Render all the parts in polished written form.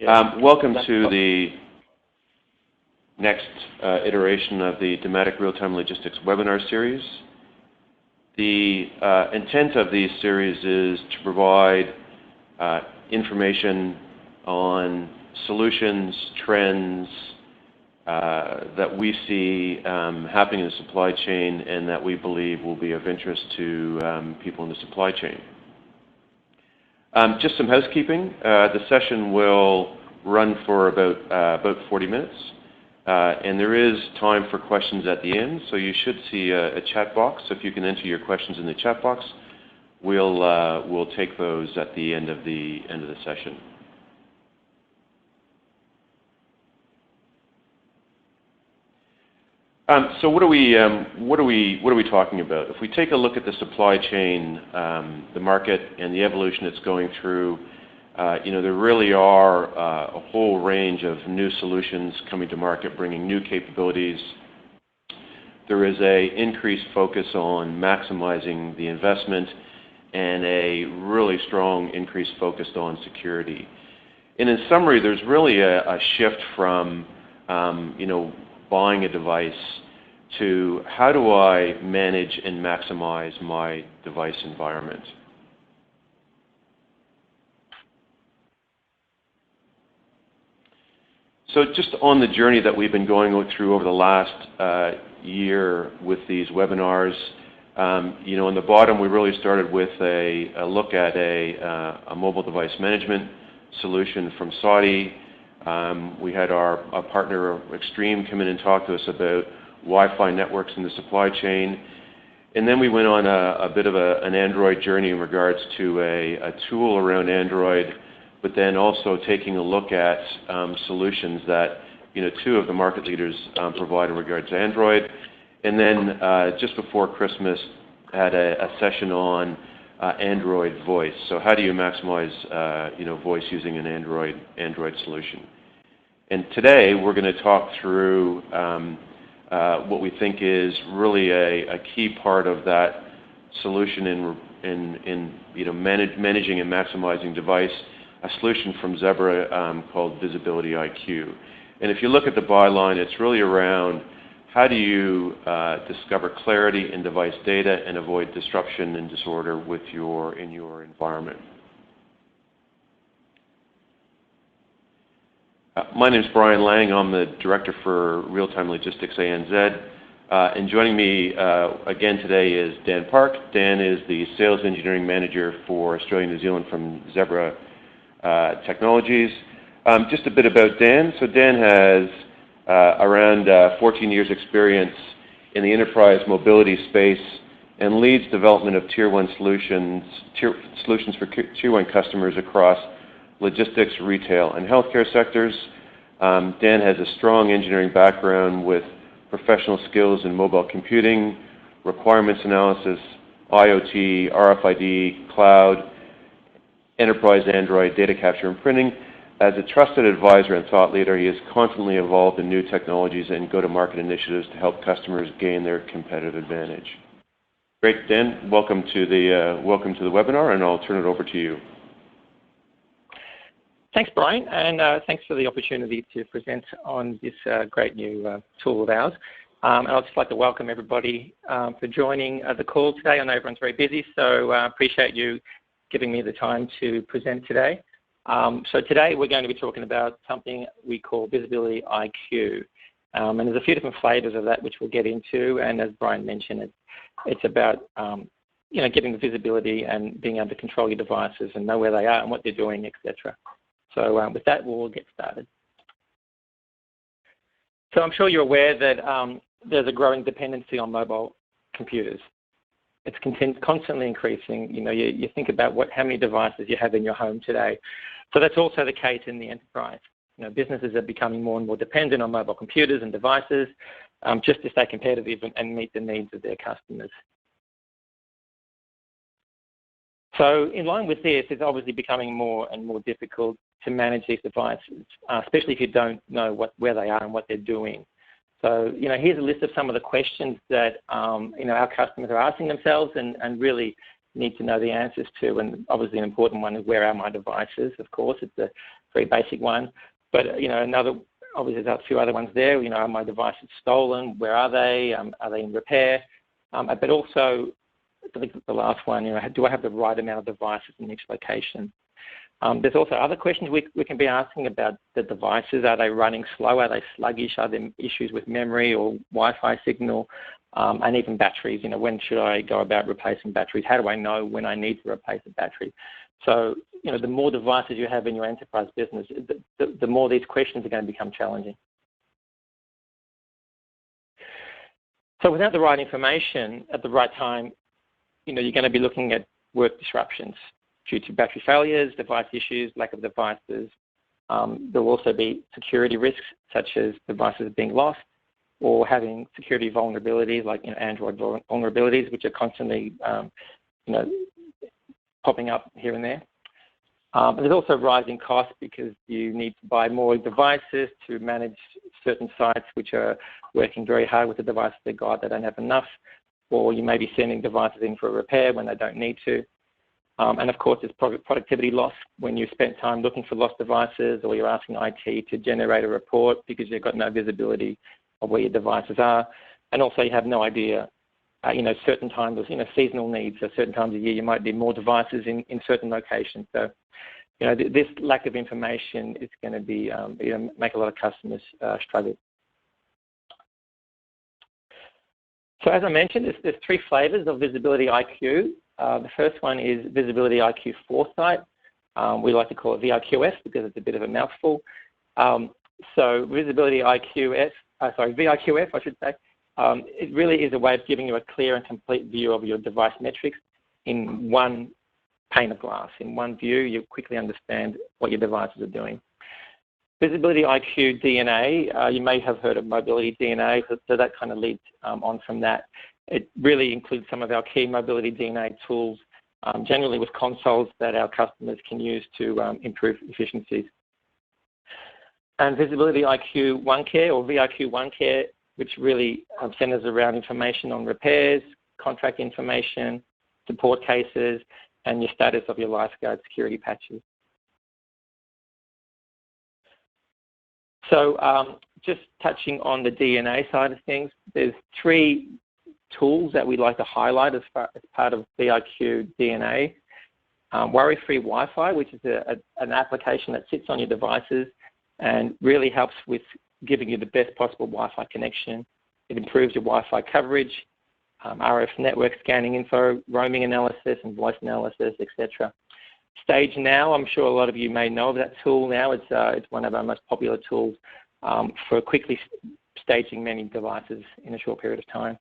Welcome to the next iteration of the Dematic Real-Time Logistics webinar series. The intent of these series is to provide information on solutions, trends that we see happening in the supply chain and that we believe will be of interest to people in the supply chain. Just some housekeeping. The session will run for about 40 minutes, and there is time for questions at the end. So you should see a chat box. So if you can enter your questions in the chat box, we'll take those at the end of the session. So what are we talking about? If we take a look at the supply chain, the market, and the evolution it's going through, there really are a whole range of new solutions coming to market, bringing new capabilities. There is an increased focus on maximizing the investment and a really strong increased focus on security. And in summary, there's really a shift from buying a device to how do I manage and maximize my device environment. So just on the journey that we've been going through over the last year with these webinars, on the bottom we really started with a look at a mobile device management solution from Saudi. We had our partner Extreme come in and talk to us about Wi-Fi networks in the supply chain. And then we went on a bit of an Android journey in regards to a tool around Android, but then also taking a look at solutions that two of the market leaders provide in regards to Android. And then just before Christmas, had a session on Android voice. So how do you maximize voice using an Android solution? And today we're going to talk through what we think is really a key part of that solution in managing and maximizing device, a solution from Zebra called VisibilityIQ. And if you look at the byline, it's really around how do you discover clarity in device data and avoid disruption and disorder in your environment. My name is Brian Lang. I'm the Director for Real-Time Logistics ANZ. And joining me again today is Dan Park. Dan is the Sales Engineering Manager for Australia and New Zealand from Zebra Technologies. Just a bit about Dan. So Dan has around 14 years experience in the enterprise mobility space and leads development of Tier 1 solutions for Tier 1 customers across logistics, retail, and healthcare sectors. Dan has a strong engineering background with professional skills in mobile computing, requirements analysis, IoT, RFID, cloud, enterprise Android, data capture and printing. As a trusted advisor and thought leader, he is constantly involved in new technologies and go-to-market initiatives to help customers gain their competitive advantage. Great, Dan. Welcome to the webinar, and I'll turn it over to you. Thanks, Brian, and thanks for the opportunity to present on this great new tool of ours. And I'd just like to welcome everybody for joining the call today. I know everyone's very busy, so I appreciate you giving me the time to present today. So today we're going to be talking about something we call VisibilityIQ. And there's a few different flavors of that which we'll get into, and as Brian mentioned, it's about getting the visibility and being able to control your devices and know where they are and what they're doing, etc. So with that, we'll get started. So I'm sure you're aware that there's a growing dependency on mobile computers. It's constantly increasing. You think about how many devices you have in your home today. So that's also the case in the enterprise. Businesses are becoming more and more dependent on mobile computers and devices just to stay competitive and meet the needs of their customers. So in line with this, it's obviously becoming more and more difficult to manage these devices, especially if you don't know where they are and what they're doing. So, here's a list of some of the questions that, our customers are asking themselves and really need to know the answers to, and obviously an important one is where are my devices? Of course, it's a very basic one. But obviously there's a few other ones there. Are my devices stolen? Where are they? Are they in repair? But also, I think the last one, do I have the right amount of devices in each location? There's also other questions we can be asking about the devices. Are they running slow? Are they sluggish? Are there issues with memory or Wi-Fi signal? And even batteries. When should I go about replacing batteries? How do I know when I need to replace a battery? So, the more devices you have in your enterprise business, the more these questions are going to become challenging. So without the right information at the right time, you're going to be looking at work disruptions due to battery failures, device issues, lack of devices. There will also be security risks, such as devices being lost or having security vulnerabilities like Android vulnerabilities, which are constantly popping up here and there. And there's also rising costs because you need to buy more devices to manage certain sites which are working very hard with the devices they've got. They don't have enough, or you may be sending devices in for a repair when they don't need to. And of course, there's productivity loss when you spend time looking for lost devices, or you're asking IT to generate a report because you've got no visibility of where your devices are. And also you have no idea, certain times, seasonal needs. So certain times of year you might need more devices in certain locations. So, this lack of information is going to be, make a lot of customers struggle. So as I mentioned, there's three flavors of VisibilityIQ. The first one is VisibilityIQ Foresight. We like to call it VIQF because it's a bit of a mouthful. So VisibilityIQ VIQF, I should say. It really is a way of giving you a clear and complete view of your device metrics in one pane of glass. In one view, you quickly understand what your devices are doing. VisibilityIQ DNA, you may have heard of Mobility DNA, so that kind of leads on from that. It really includes some of our key Mobility DNA tools, generally with consoles that our customers can use to improve efficiencies. And VisibilityIQ OneCare, or VIQ OneCare, which really centers around information on repairs, contract information, support cases, and your status of your lifeguard security patches. So just touching on the DNA side of things, there's three tools that we'd like to highlight as part of VIQ DNA. Worry-free Wi-Fi, which is an application that sits on your devices and really helps with giving you the best possible Wi-Fi connection. It improves your Wi-Fi coverage, RF network scanning info, roaming analysis and voice analysis, etc. Stage Now, I'm sure a lot of you may know of that tool now. It's one of our most popular tools for quickly staging many devices in a short period of time.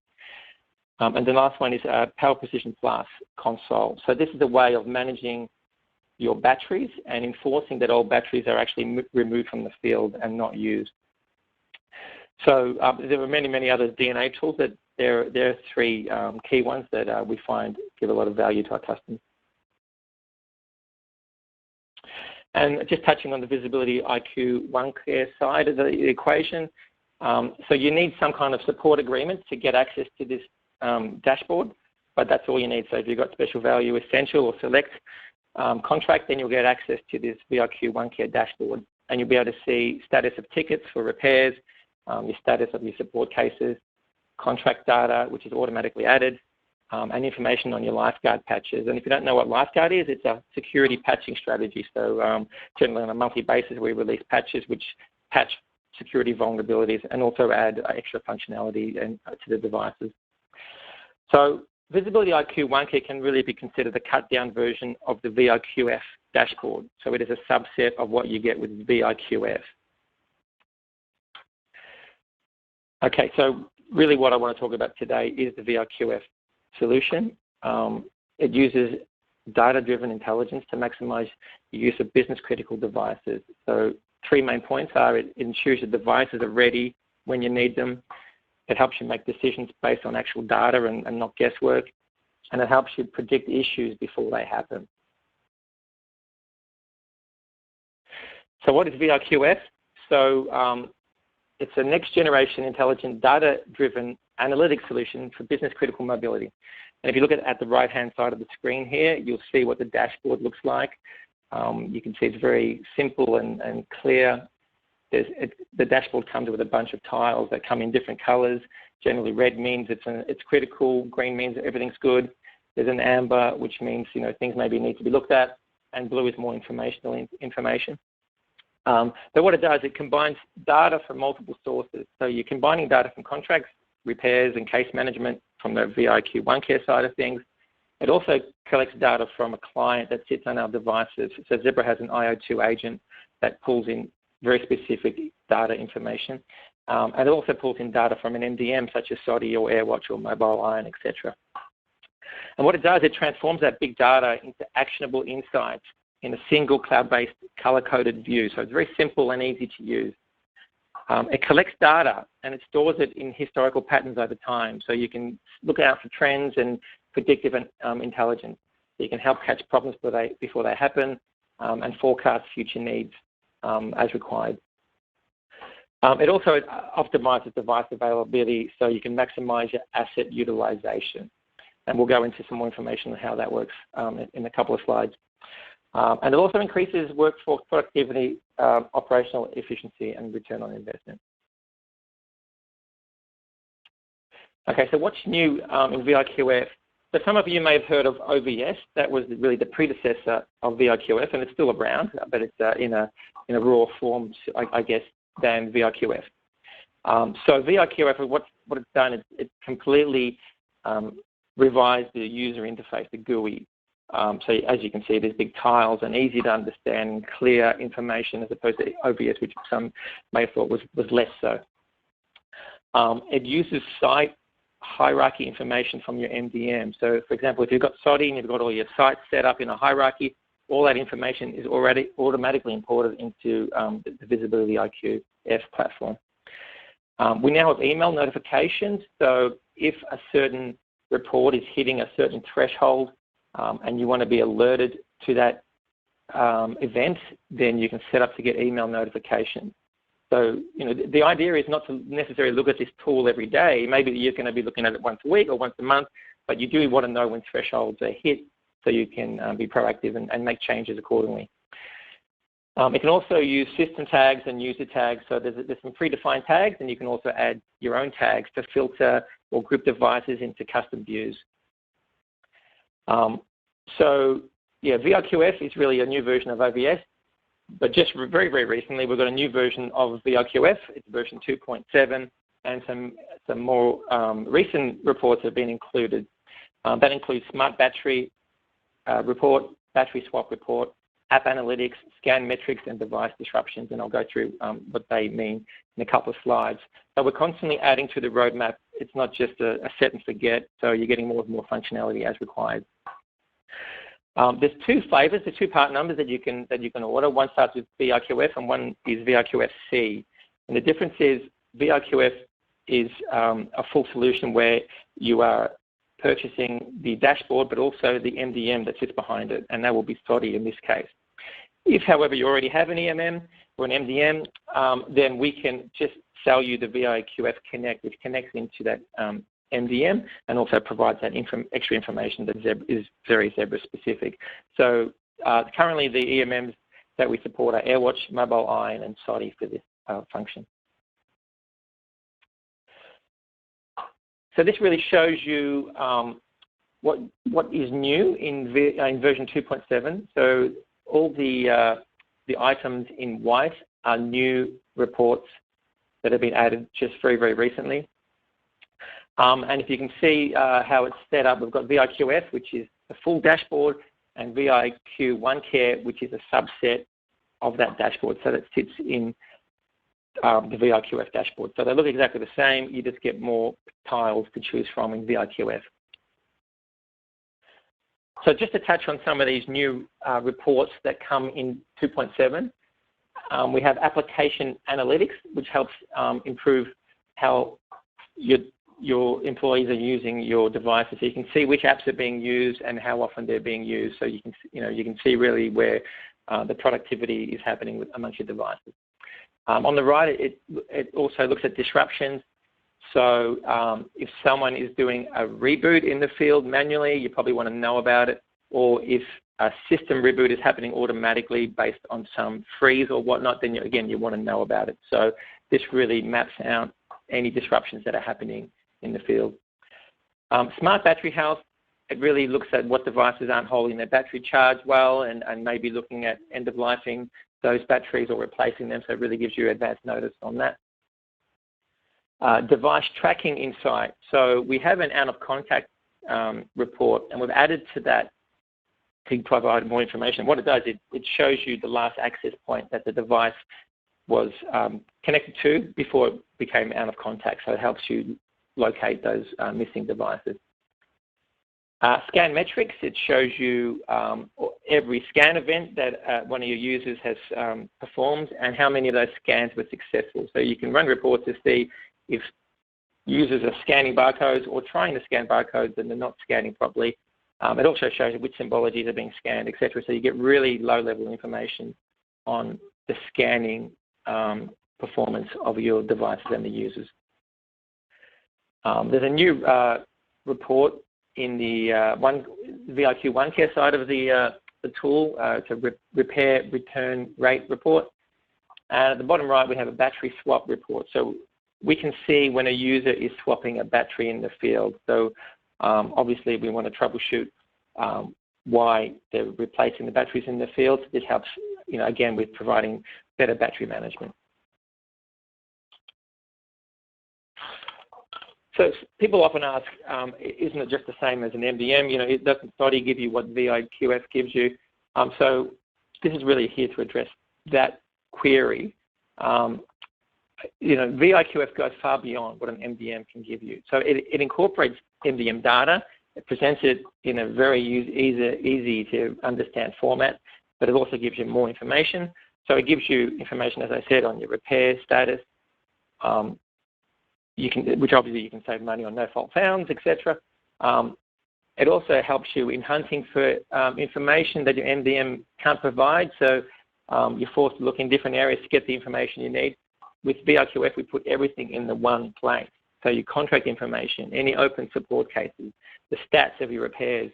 And the last one is Power Precision Plus console. So this is a way of managing your batteries and enforcing that all batteries are actually removed from the field and not used. So there are many, many other DNA tools, that there are three key ones that we find give a lot of value to our customers. And just touching on the VisibilityIQ OneCare side of the equation, so you need some kind of support agreement to get access to this dashboard, but that's all you need. So if you've got Special Value Essential or Select contract, then you'll get access to this VIQ OneCare dashboard, and you'll be able to see status of tickets for repairs, your status of your support cases, contract data, which is automatically added, and information on your lifeguard patches. And if you don't know what lifeguard is, it's a security patching strategy. So generally on a monthly basis, we release patches which patch security vulnerabilities and also add extra functionality to the devices. So VisibilityIQ OneCare can really be considered a cut-down version of the VIQF dashboard. So it is a subset of what you get with VIQF. Okay, so really what I want to talk about today is the VIQF solution. It uses data-driven intelligence to maximize the use of business-critical devices. So three main points are: it ensures the devices are ready when you need them. It helps you make decisions based on actual data and not guesswork. And it helps you predict issues before they happen. So what is VIQF? So it's a next-generation intelligent data-driven analytics solution for business-critical mobility. And if you look at the right-hand side of the screen here, you'll see what the dashboard looks like. You can see it's very simple and clear. The dashboard comes with a bunch of tiles that come in different colors. Generally, red means it's critical, green means everything's good. There's an amber, which means things maybe need to be looked at, and blue is more informational information. But what it does, it combines data from multiple sources. So you're combining data from contracts, repairs, and case management from the VisibilityIQ OneCare side of things. It also collects data from a client that sits on our devices. So Zebra has an IO2 agent that pulls in very specific data information. And it also pulls in data from an MDM such as SODI or AirWatch or Mobile Iron, etc. And what it does, it transforms that big data into actionable insights in a single cloud-based color-coded view. So it's very simple and easy to use. It collects data and it stores it in historical patterns over time. So you can look out for trends and predictive intelligence. So you can help catch problems before they happen and forecast future needs as required. It also optimizes device availability so you can maximize your asset utilization. And we'll go into some more information on how that works in a couple of slides. And it also increases workforce productivity, operational efficiency, and return on investment. Okay, so what's new in VisibilityIQ? So some of you may have heard of OVS. That was really the predecessor of VisibilityIQ, and it's still around, but it's in a raw form, I guess, than VisibilityIQ. So VisibilityIQ, what it's done is it's completely revised the user interface, the GUI. So as you can see, there's big tiles and easy to understand, clear information as opposed to OVS, which some may have thought was less so. It uses site hierarchy information from your MDM. So for example, if you've got SODI and you've got all your sites set up in a hierarchy, all that information is already automatically imported into the VisibilityIQ platform. We now have email notifications. So if a certain report is hitting a certain threshold, and you want to be alerted to that event, then you can set up to get email notifications. So, the idea is not to necessarily look at this tool every day. Maybe you're going to be looking at it once a week or once a month, but you do want to know when thresholds are hit so you can be proactive and make changes accordingly. It can also use system tags and user tags. So there's some predefined tags, and you can also add your own tags to filter or group devices into custom views. So yeah, VisibilityIQ is really a new version of OVS, but just very, very recently we've got a new version of VisibilityIQ. It's version 2.7, and some more recent reports have been included. That includes smart battery report, battery swap report, app analytics, scan metrics, and device disruptions, and I'll go through what they mean in a couple of slides. So we're constantly adding to the roadmap. It's not just a set and forget, so you're getting more and more functionality as required. There's two flavors, the 2 part numbers that you can order. One starts with VisibilityIQ and one is VisibilityIQ C. And the difference is VisibilityIQ is a full solution where you are purchasing the dashboard, but also the MDM that sits behind it, and that will be SODI in this case. If, however, you already have an EMM or an MDM, then we can just sell you the VisibilityIQ Connect, which connects into that MDM and also provides that extra information that is very Zebra specific. So currently the EMMs that we support are AirWatch, Mobile Iron, and SODI for this function. So this really shows you what is new in version 2.7. So all the items in white are new reports that have been added just very, very recently. And if you can see how it's set up, we've got VisibilityIQ, which is the full dashboard, and VisibilityIQ OneCare, which is a subset of that dashboard. So that sits in the VisibilityIQ dashboard. So they look exactly the same. You just get more tiles to choose from in VisibilityIQ. So just to touch on some of these new reports that come in 2.7, we have application analytics, which helps improve how your employees are using your devices. So you can see which apps are being used and how often they're being used. So you can see really where the productivity is happening amongst your devices. On the right, it also looks at disruptions. So if someone is doing a reboot in the field manually, you probably want to know about it. Or if a system reboot is happening automatically based on some freeze or whatnot, then again, you want to know about it. So this really maps out any disruptions that are happening in the field. Smart battery health, it really looks at what devices aren't holding their battery charge well and maybe looking at end-of-lifing those batteries or replacing them, so it really gives you advance notice on that. Device tracking insight. So we have an out-of-contact report, and we've added to that to provide more information. What it does, it shows you the last access point that the device was connected to before it became out of contact, so it helps you locate those missing devices. Scan metrics, it shows you every scan event that one of your users has performed and how many of those scans were successful. So you can run reports to see if users are scanning barcodes or trying to scan barcodes and they're not scanning properly. It also shows you which symbologies are being scanned, etc. So you get really low-level information on the scanning performance of your devices and the users. There's a new report in the VisibilityIQ OneCare side of the tool. It's a repair return rate report. And at the bottom right, we have a battery swap report. So we can see when a user is swapping a battery in the field. So obviously, we want to troubleshoot why they're replacing the batteries in the field. This helps, again, with providing better battery management. So people often ask, isn't it just the same as an MDM? Doesn't SOTI give you what VIQF gives you? So this is really here to address that query. VIQF goes far beyond what an MDM can give you. So it incorporates MDM data. It presents it in a very easy to understand format, but it also gives you more information. So it gives you information, as I said, on your repair status, which obviously you can save money on no fault founds, etc. It also helps you in hunting for information that your MDM can't provide. So you're forced to look in different areas to get the information you need. With VIQF, we put everything in the one place. So your contract information, any open support cases, the stats of your repairs.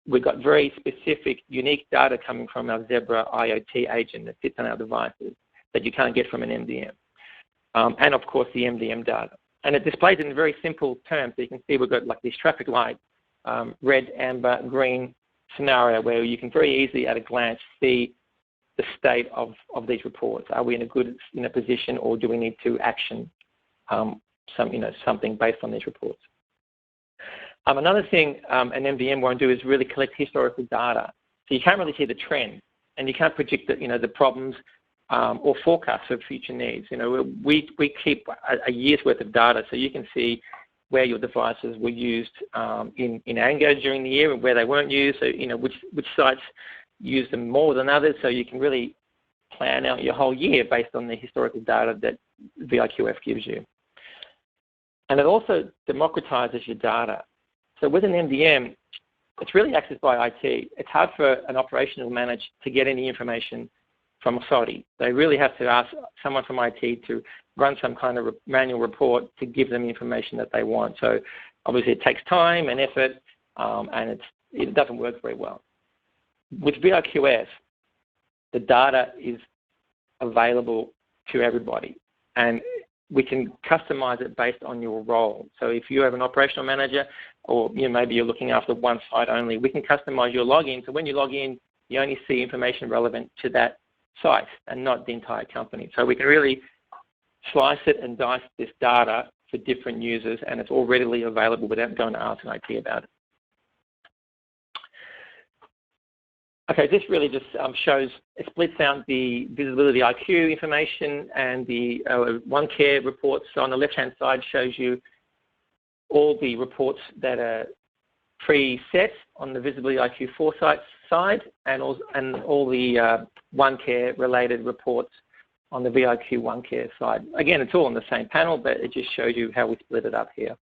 We've got very specific, unique data coming from our Zebra IoT agent that sits on our devices that you can't get from an MDM. And of course, the MDM data. And it displays it in very simple terms. So you can see we've got like this traffic light, red, amber, green scenario where you can very easily at a glance see the state of these reports. Are we in a good position, or do we need to action something based on these reports? Another thing an MDM won't do is really collect historical data. So you can't really see the trend, and you can't predict the problems or forecasts for future needs. We keep a year's worth of data, so you can see where your devices were used in anger during the year and where they weren't used. So which sites use them more than others. So you can really plan out your whole year based on the historical data that VIQF gives you. And it also democratizes your data. So with an MDM, it's really accessed by IT. It's hard for an operational manager to get any information from a SOTI. They really have to ask someone from IT to run some kind of manual report to give them the information that they want. So obviously it takes time and effort, and it doesn't work very well. With VIQF, the data is available to everybody, and we can customize it based on your role. So if you have an operational manager, or maybe you're looking after one site only, we can customize your login. So when you log in, you only see information relevant to that site and not the entire company. So we can really slice it and dice this data for different users, and it's all readily available without going to ask an IT about it. Okay, this really just shows, it splits out the VisibilityIQ information and the OneCare reports. So on the left-hand side shows you all the reports that are preset on the VisibilityIQ Foresight side, and all the OneCare related reports on the VIQ OneCare side. Again, it's all on the same panel, but it just shows you how we split it up here.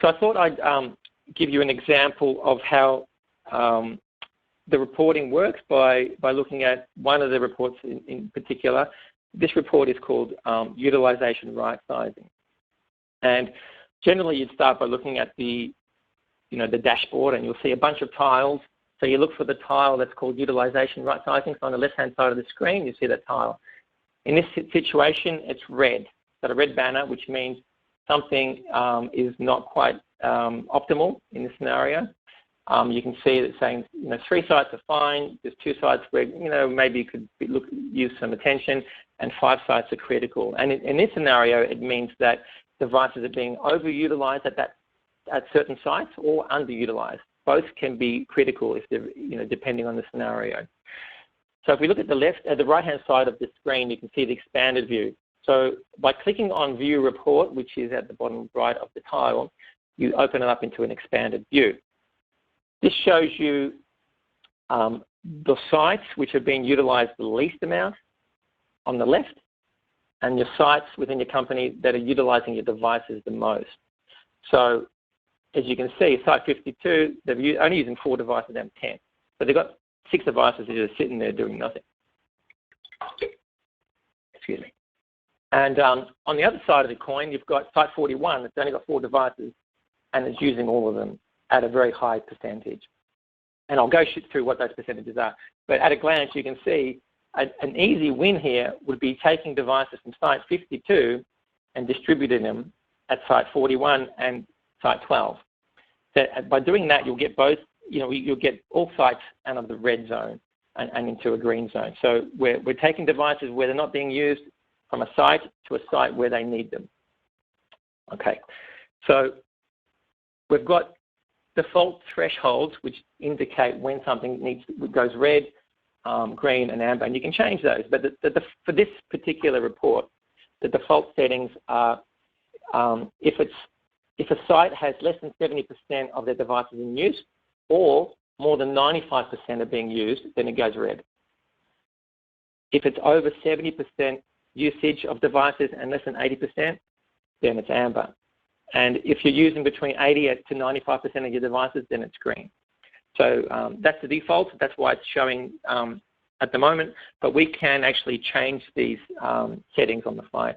So I thought I'd give you an example of how the reporting works by looking at one of the reports in particular. this report is called utilization right sizing. And generally, you'd start by looking at the dashboard, and you'll see a bunch of tiles. So you look for the tile that's called utilization right sizing. So on the left-hand side of the screen, you see that tile. In this situation, it's red. Got a red banner, which means something is not quite optimal in this scenario. You can see that saying, 3 sites are fine. There's 2 sites where, maybe you could use some attention, and 5 sites are critical. And in this scenario, it means that devices are being overutilized at certain sites or underutilized. Both can be critical if they're, depending on the scenario. So if we look at the right-hand side of the screen, you can see the expanded view. So by clicking on View Report, which is at the bottom right of the tile, you open it up into an expanded view. This shows you the sites which have been utilized the least amount on the left, and your sites within your company that are utilizing your devices the most. So as you can see, Site 52, they're only using 4 devices out of 10. So they've got 6 devices that are just sitting there doing nothing. Excuse me. And on the other side of the coin, you've got Site 41 that's only got 4 devices and is using all of them at a very high percentage. And I'll go through what those percentages are. But at a glance, you can see an easy win here would be taking devices from Site 52 and distributing them at Site 41 and Site 12. So by doing that, you'll get both, you'll get all sites out of the red zone and into a green zone. So we're taking devices where they're not being used from a site to a site where they need them. Okay, so we've got default thresholds which indicate when something goes red, green, and amber, and you can change those. But for this particular report, the default settings are if a site has less than 70% of their devices in use, or more than 95% are being used, then it goes red. If it's over 70% usage of devices and less than 80%, then it's amber. And if you're using between 80 to 95% of your devices, then it's green. So that's the default. That's why it's showing at the moment. But we can actually change these settings on the fly.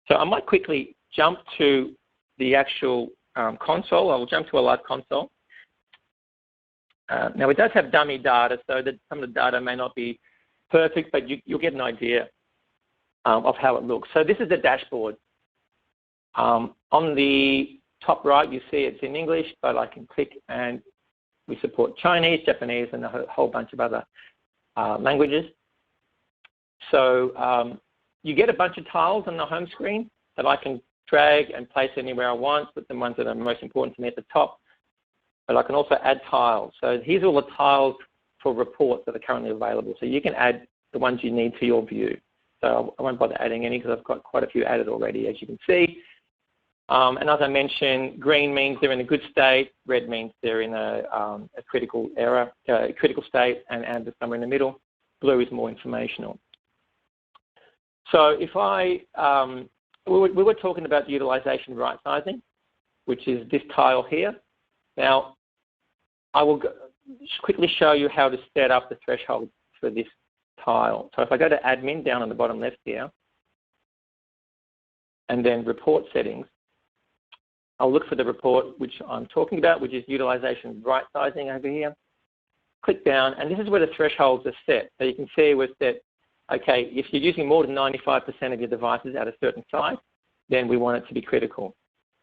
So I might quickly jump to the actual console. I will jump to a live console. Now, it does have dummy data, so that some of the data may not be perfect, but you'll get an idea of how it looks. So this is the dashboard. On the top right, you see it's in English, but I can click and we support Chinese, Japanese, and a whole bunch of other languages. So you get a bunch of tiles on the home screen that I can drag and place anywhere I want, put the ones that are most important to me at the top. But I can also add tiles. So here's all the tiles for reports that are currently available. So you can add the ones you need to your view. So I won't bother adding any because I've got quite a few added already, as you can see. And as I mentioned, green means they're in a good state, red means they're in a critical state, and amber somewhere in the middle. Blue is more informational. So if we were talking about the utilization right sizing, which is this tile here. Now, I will quickly show you how to set up the threshold for this tile. So if I go to admin down on the bottom left here, and then report settings, I'll look for the report which I'm talking about, which is utilization right sizing over here. Click down, and this is where the thresholds are set. So you can see we're set, okay, if you're using more than 95% of your devices at a certain site, then we want it to be critical.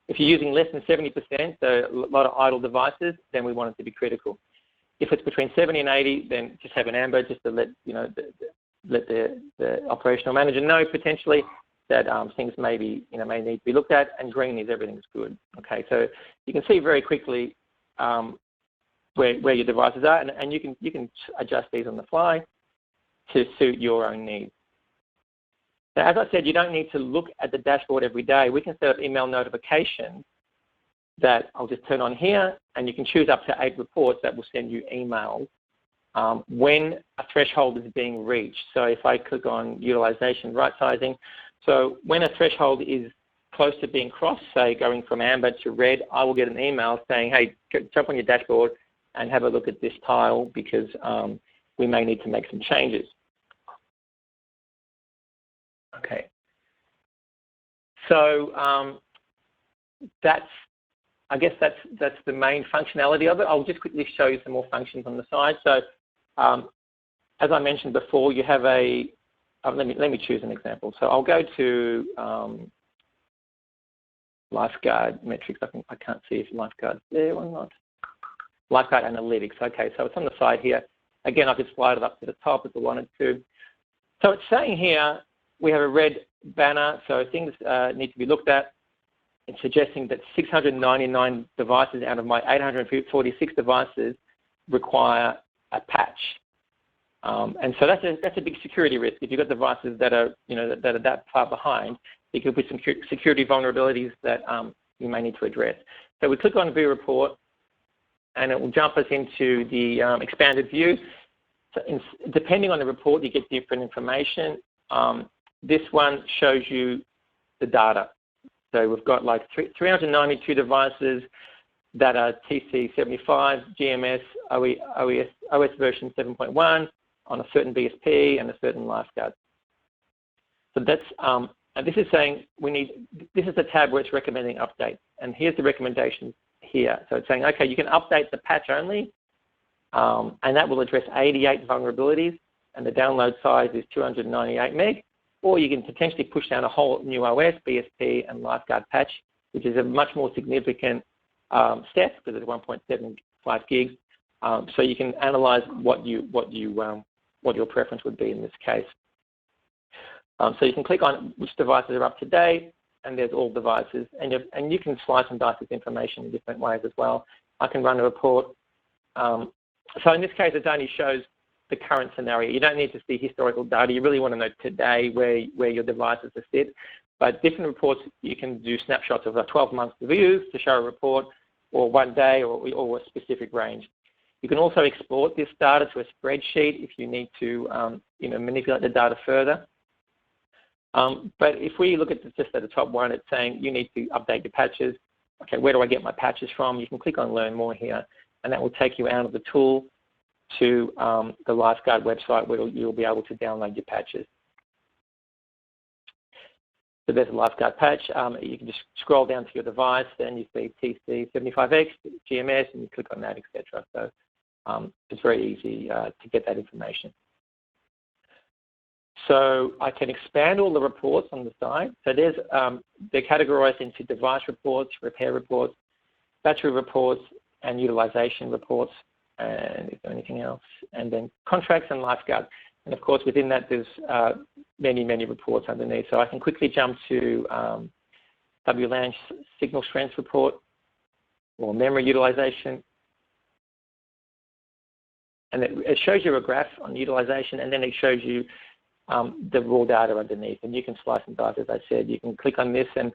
If you're using less than 70%, so a lot of idle devices, then we want it to be critical. If it's between 70 and 80, then just have an amber just to let the operational manager know potentially that things may need to be looked at, and green is everything's good. Okay, so you can see very quickly where your devices are, and you can adjust these on the fly to suit your own needs. Now, as I said, you don't need to look at the dashboard every day. We can set up email notifications that I'll just turn on here, and you can choose up to 8 reports that will send you emails when a threshold is being reached. So if I click on utilization right sizing, so when a threshold is close to being crossed, say going from amber to red, I will get an email saying, hey, jump on your dashboard and have a look at this tile because we may need to make some changes. So I guess that's the main functionality of it. I'll just quickly show you some more functions on the side. So as I mentioned before, you have a let me choose an example. So I'll go to lifeguard metrics. I can't see if lifeguard's there or not. Lifeguard analytics. Okay, so it's on the side here. Again, I could slide it up to the top if I wanted to. So it's saying here we have a red banner, so things need to be looked at. It's suggesting that 699 devices out of my 846 devices require a patch. And so that's a big security risk. If you've got devices that are that far behind, there could be some security vulnerabilities that you may need to address. So we click on View Report, and it will jump us into the expanded view. So depending on the report, you get different information. This one shows you the data. So we've got like 392 devices that are TC75, GMS, OS version 7.1 on a certain BSP and a certain lifeguard. So that's, and this is saying this is the tab where it's recommending update. And here's the recommendations here. So it's saying, okay, you can update the patch only, and that will address 88 vulnerabilities, and the download size is 298 meg. Or you can potentially push down a whole new OS, BSP, and lifeguard patch, which is a much more significant step because it's 1.75 gigs. So you can analyze what your preference would be in this case. So you can click on which devices are up to date, and there's all devices, and you can slice and dice this information in different ways as well. I can run a report. So in this case, it only shows the current scenario. You don't need to see historical data. You really want to know today where your devices are sit. But different reports, you can do snapshots of 12 months views to show a report, or 1 day, or a specific range. You can also export this data to a spreadsheet if you need to manipulate the data further. But if we look at just at the top one, it's saying you need to update your patches. Okay, where do I get my patches from? You can click on Learn More here, and that will take you out of the tool to the lifeguard website where you'll be able to download your patches. So there's a lifeguard patch. You can just scroll down to your device, then you see TC75X, GMS, and you click on that, etc. So it's very easy to get that information. So I can expand all the reports on the side. So they're categorized into device reports, repair reports, battery reports, and utilization reports. And is there anything else? And then contracts and lifeguard. And of course, within that, there's many, many reports underneath. So I can quickly jump to WLAN signal strength report or memory utilization. And it shows you a graph on utilization, and then it shows you the raw data underneath. And you can slice and dice, as I said. You can click on this and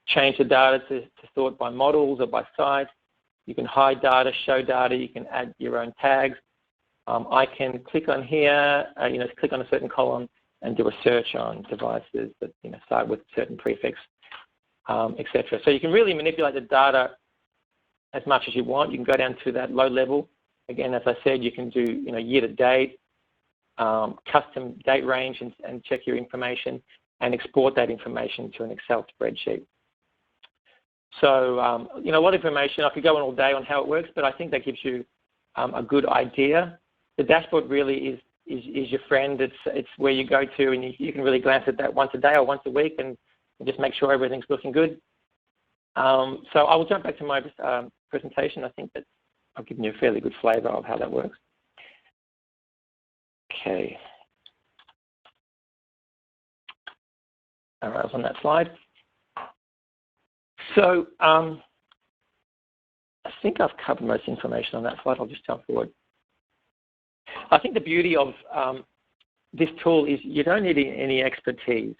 change the data to sort by models or by site. You can hide data, show data. You can add your own tags. I can click on here, click on a certain column and do a search on devices that start with a certain prefix, etc. So you can really manipulate the data as much as you want. You can go down to that low level. Again, as I said, you can do year to date, custom date range, and check your information and export that information to an Excel spreadsheet. So, a lot of information. I could go on all day on how it works, but I think that gives you a good idea. The dashboard really is your friend. It's where you go to, and you can really glance at that once a day or once a week and just make sure everything's looking good. So I will jump back to my presentation. I think that I've given you a fairly good flavour of how that works. Okay. All right, I was on that slide. So I think I've covered most information on that slide. I'll just jump forward. I think the beauty of this tool is you don't need any expertise.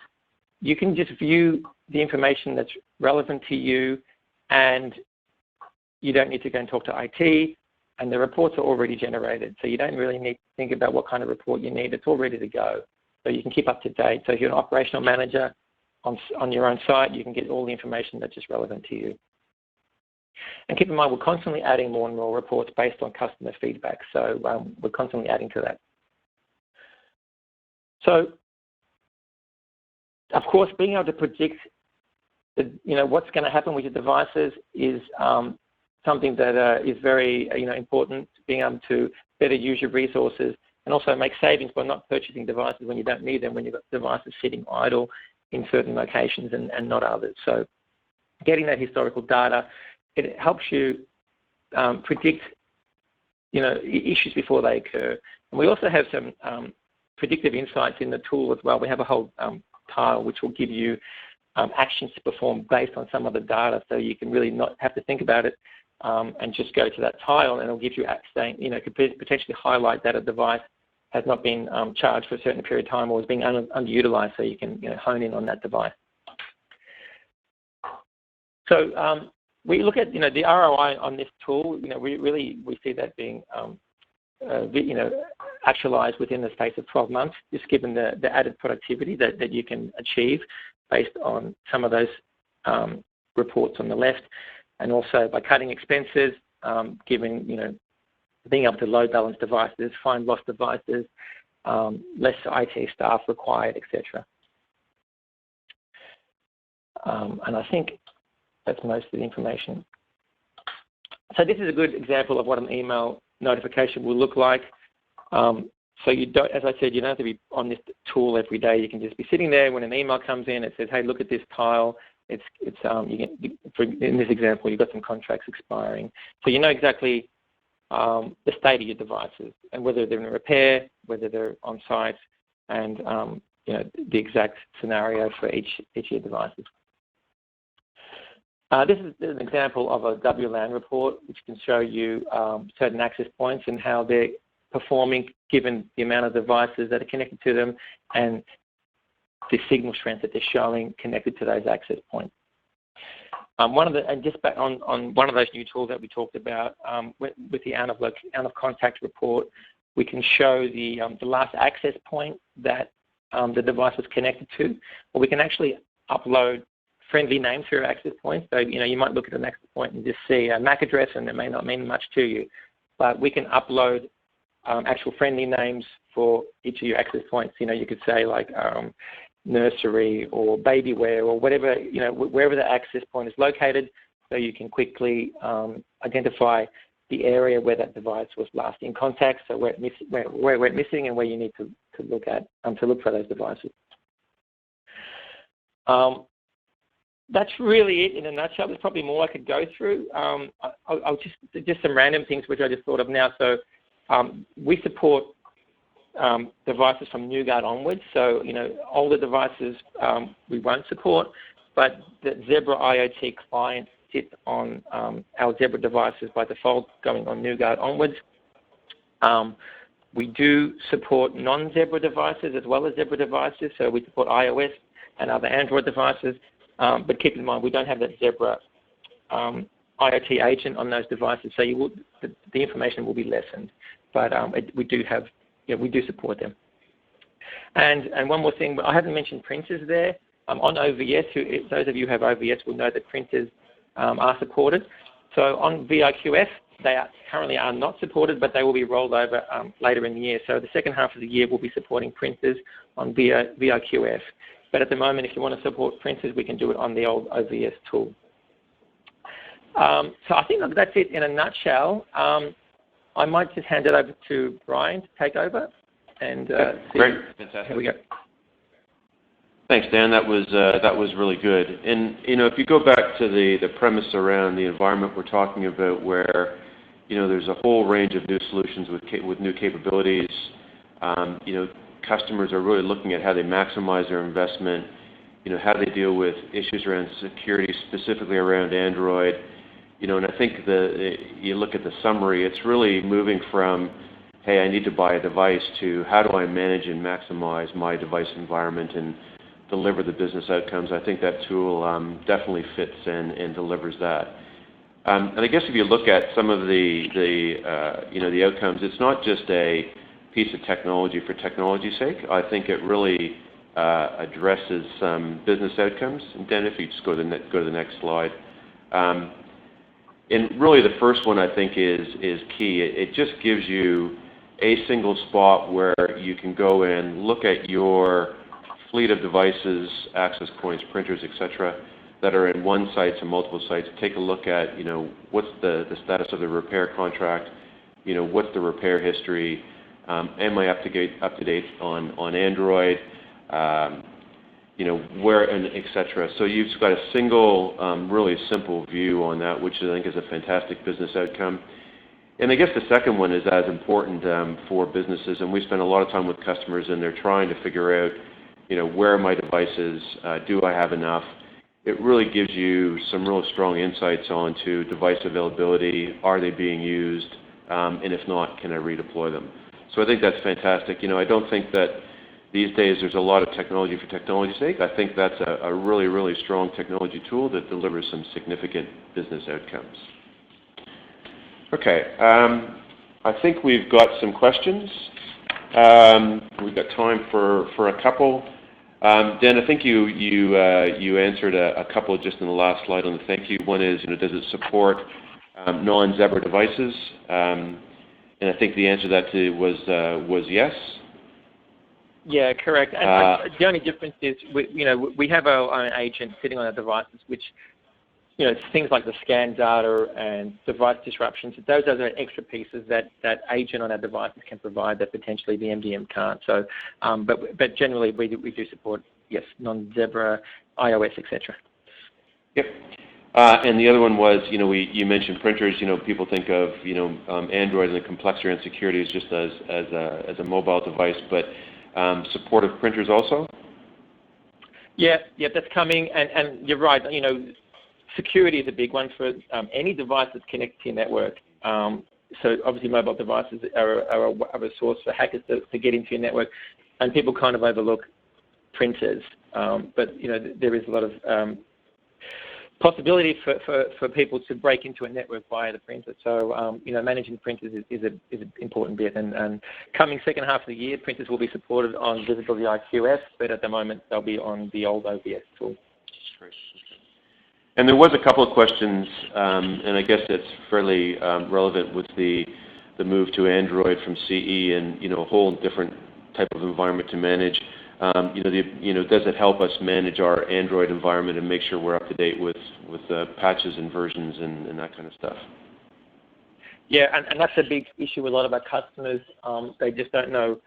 You can just view the information that's relevant to you, and you don't need to go and talk to IT, and the reports are already generated. So you don't really need to think about what kind of report you need. It's all ready to go. So you can keep up to date. So if you're an operational manager on your own site, you can get all the information that's just relevant to you. And keep in mind, we're constantly adding more and more reports based on customer feedback. So we're constantly adding to that. So, of course, being able to predict what's going to happen with your devices is something that is very important, being able to better use your resources and also make savings by not purchasing devices when you don't need them, when you've got devices sitting idle in certain locations and not others. So getting that historical data, it helps you predict issues before they occur. And we also have some predictive insights in the tool as well. We have a whole tile which will give you actions to perform based on some of the data, so you can really not have to think about it and just go to that tile, and it'll give you could potentially highlight that a device has not been charged for a certain period of time or is being underutilized, so you can hone in on that device. So we look at the ROI on this tool. We see that being actualized within the space of 12 months, just given the added productivity that you can achieve based on some of those reports on the left, and also by cutting expenses, being able to load balance devices, find lost devices, less IT staff required, etc. And I think that's most of the information. So this is a good example of what an email notification will look like. So you don't, as I said, you don't have to be on this tool every day. You can just be sitting there when an email comes in. It says, "Hey, look at this tile." In this example, you've got some contracts expiring, so you know exactly the state of your devices and whether they're in repair, whether they're on site, and the exact scenario for each of your devices. This is an example of a WLAN report, which can show you certain access points and how they're performing given the amount of devices that are connected to them and the signal strength that they're showing connected to those access points. Just back on one of those new tools that we talked about, with the out of contact report, we can show the last access point that the device was connected to, or we can actually upload friendly names for your access points. So you might look at an access point and just see a MAC address, and it may not mean much to you, but we can upload actual friendly names for each of your access points. You could say like nursery or baby wear or whatever, wherever the access point is located, so you can quickly identify the area where that device was last in contact, so where it went missing and where you need to look at to look for those devices. That's really it in a nutshell. There's probably more I could go through. I'll just some random things which I just thought of now. So we support devices from NewGuard onwards. So older devices we won't support, but the Zebra IoT client sits on our Zebra devices by default, going on NewGuard onwards. We do support non-Zebra devices as well as Zebra devices. So we support iOS and other Android devices. But keep in mind, we don't have that Zebra IoT agent on those devices, so the information will be lessened. But we do support them. And one more thing, I haven't mentioned printers there. On OVS, those of you who have OVS will know that printers are supported. So on VIQF, they currently are not supported, but they will be rolled over later in the year. So the second half of the year, we'll be supporting printers on VIQF. But at the moment, if you want to support printers, we can do it on the old OVS tool. So I think that's it in a nutshell. I might just hand it over to Brian to take over and see. Great, fantastic. Here we go. Thanks, Dan. That was really good. And if you go back to the premise around the environment we're talking about, where there's a whole range of new solutions with new capabilities. Customers are really looking at how they maximize their investment, how they deal with issues around security, specifically around Android. And I think you look at the summary, it's really moving from, hey, I need to buy a device, to how do I manage and maximize my device environment and deliver the business outcomes. I think that tool definitely fits and delivers that. And I guess if you look at some of the outcomes, it's not just a piece of technology for technology's sake. I think it really addresses some business outcomes. And Dan, if you just go to the next slide. And really the first one I think is key. It just gives you a single spot where you can go and look at your fleet of devices, access points, printers, etc., that are in one site to multiple sites, take a look at, what's the status of the repair contract, what's the repair history, am I up to date on Android, where, and etc. So you've got a single, really simple view on that, which I think is a fantastic business outcome. And I guess the second one is as important for businesses, and we spend a lot of time with customers, and they're trying to figure out, where are my devices, do I have enough? It really gives you some real strong insights onto device availability, are they being used, and if not, can I redeploy them? So I think that's fantastic. I don't think that these days there's a lot of technology for technology's sake. I think that's a really, really strong technology tool that delivers some significant business outcomes. Okay, I think we've got some questions. We've got time for a couple. Dan, I think you answered a couple just in the last slide on the thank you. One is, does it support non-Zebra devices? And I think the answer to that was yes. Yeah, correct. And the only difference is, we have our own agent sitting on our devices, which, things like the scan data and device disruptions, those are the extra pieces that agent on our devices can provide that potentially the MDM can't. So, but generally we do support, yes, non-Zebra, iOS, etc. Yep. And the other one was, you mentioned printers. People think of, Android and the complexity and security is just as a mobile device, but supportive printers also? Yeah, that's coming, and you're right. Security is a big one for any device that's connected to your network. So obviously mobile devices are a source for hackers to get into your network, and people kind of overlook printers. But there is a lot of possibility for people to break into a network via the printer. So managing printers is an important bit. And coming second half of the year, printers will be supported on VisibilityIQ, but at the moment they'll be on the old OBS tool. Great. And there was a couple of questions, and I guess it's fairly relevant with the move to Android from CE and a whole different type of environment to manage. Does it help us manage our Android environment and make sure we're up to date with patches and versions and that kind of stuff? Yeah, and that's a big issue with a lot of our customers. They just don't know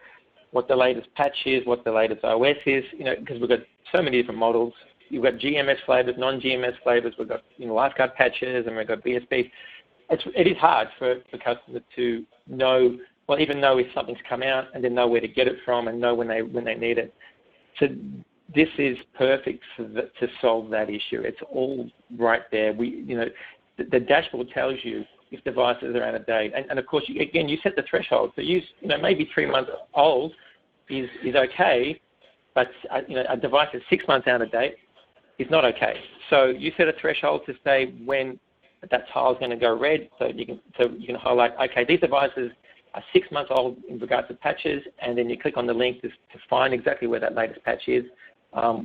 what the latest patch is, what the latest OS is, because we've got so many different models. You've got GMS flavors, non-GMS flavors. We've got lifeguard patches, and we've got BSP. It is hard for customers to know, well, even know if something's come out, and then know where to get it from, and know when they need it. So this is perfect to solve that issue. It's all right there. The dashboard tells you if devices are out of date, and of course, you set the threshold. So maybe 3 months old is okay, but a device is 6 months out of date is not okay. So you set a threshold to say when that tile is going to go red, so you can highlight, okay, these devices are 6 months old in regards to patches, and then you click on the link to find exactly where that latest patch is,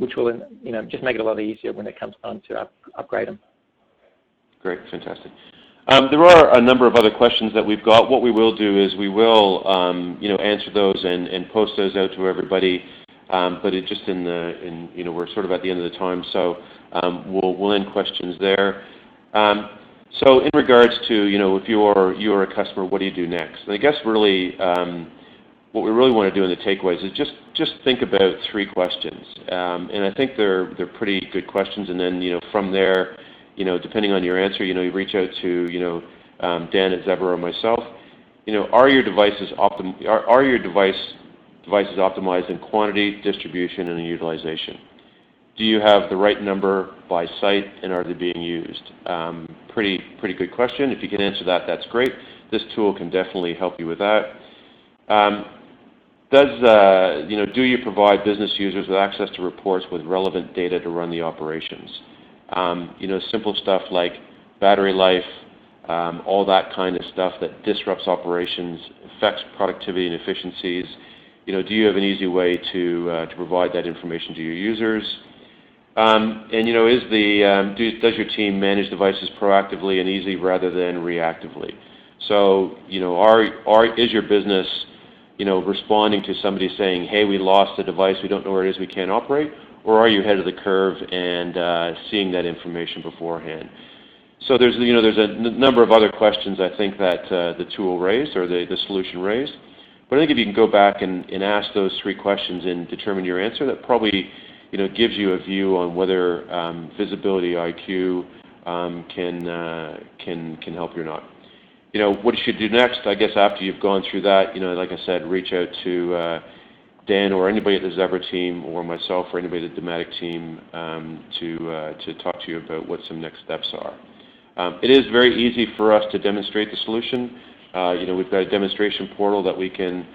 which will just make it a lot easier when it comes time to upgrade them. Great, fantastic. There are a number of other questions that we've got. What we will do is we will answer those and post those out to everybody. But it just we're sort of at the end of the time, so we'll end questions there. So in regards to if you're a customer, what do you do next? And I guess really what we really want to do in the takeaways is just think about 3 questions, and I think they're pretty good questions. And then from there, depending on your answer, you reach out to Dan at Zebra or myself. Are your devices devices optimized in quantity, distribution, and utilization? Do you have the right number by site, and are they being used? Pretty good question. If you can answer that, that's great. This tool can definitely help you with that. Do you provide business users with access to reports with relevant data to run the operations? Simple stuff like battery life, all that kind of stuff that disrupts operations, affects productivity and efficiencies. Do you have an easy way to provide that information to your users? And does your team manage devices proactively and easily rather than reactively? So is your business responding to somebody saying, hey, we lost a device, we don't know where it is, we can't operate? or are you ahead of the curve and seeing that information beforehand? So there's a number of other questions I think that the tool raised or the solution raised. But I think if you can go back and ask those 3 questions and determine your answer, that probably gives you a view on whether VisibilityIQ can help you or not. What you should do next, I guess, after you've gone through that, like I said, reach out to Dan or anybody at the Zebra team or myself or anybody at the Dematic team to talk to you about what some next steps are. It is very easy for us to demonstrate the solution. We've got a demonstration portal that we can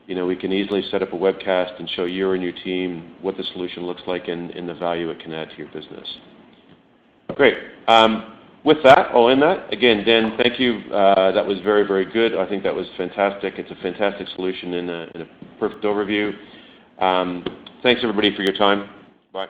easily set up a webcast and show you and your team what the solution looks like and the value it can add to your business. Great. With that, I'll end that. Again, Dan, thank you. That was very, very good. I think that was fantastic. It's a fantastic solution and a perfect overview. Thanks, everybody, for your time. Bye.